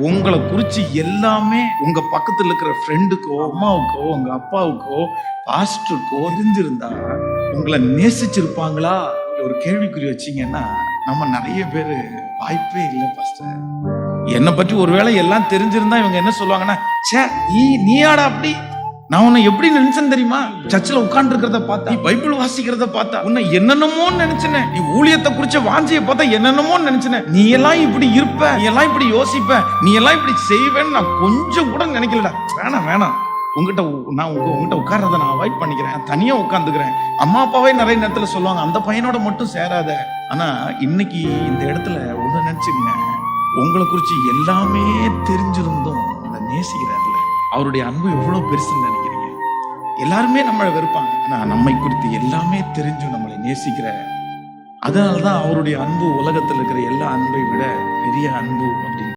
உங்களை குறிச்சு எல்லாமே உங்க பக்கத்துல இருக்கிற ஃப்ரெண்டுக்கோ, அம்மாவுக்கோ, உங்க அப்பாவுக்கோ, பாஸ்டருக்கோ தெரிஞ்சிருந்தா உங்களை நேசிச்சிருப்பாங்களா? ஒரு கேள்விக்குறி வச்சீங்கன்னா நம்ம நிறைய பேரு வாய்ப்பே இல்லை பாஸ்டர். என்னை பற்றி ஒருவேளை எல்லாம் தெரிஞ்சிருந்தா இவங்க என்ன சொல்லுவாங்கன்னா, சே நீயாடா அப்படி, நான் உன்னை எப்படி நினைச்சேன் தெரியுமா? சர்ச்சில் உட்கார்ந்து இருக்கிறத பார்த்தா, நீ பைபிள் வாசிக்கிறத பார்த்தா உன்னை என்னென்னமோ நினைச்சேன், நீ ஊழியத்தை குறிச்ச வாஞ்சியை பார்த்தா என்னென்னமோ நினைச்சேன், நீ எல்லாம் இப்படி இருப்ப, நீ எல்லாம் இப்படி யோசிப்ப, நீ எல்லாம் இப்படி செய்வேன்னு நான் கொஞ்சம் கூட நினைக்கலடா. வேணாம், உங்ககிட்ட உட்கார்றத நான் அவாய்ட் பண்ணிக்கிறேன், தனியா உட்கார்ந்துக்கிறேன். அம்மா அப்பாவே நிறைய நேரத்துல சொல்லுவாங்க, அந்த பையனோட மட்டும் சேராத. ஆனா இன்னைக்கு இந்த இடத்துல ஒண்ணு நினைச்சுங்க, உங்களை குறிச்சு எல்லாமே தெரிஞ்சிருந்தும் அந்த நேசிக்கிறார்ல, அவருடைய அன்பு எவ்வளவு பெருசுன்னு நினைக்கிறீங்க? எல்லாருமே நம்மளை வெறுப்பாங்க, ஆனா நம்மை குறித்து எல்லாமே தெரிஞ்சும் நம்மளை நேசிக்கிற, அதனாலதான் அவருடைய அன்பு உலகத்தில் இருக்கிற எல்லா அன்பை விட பெரிய அன்பு அப்படின்னு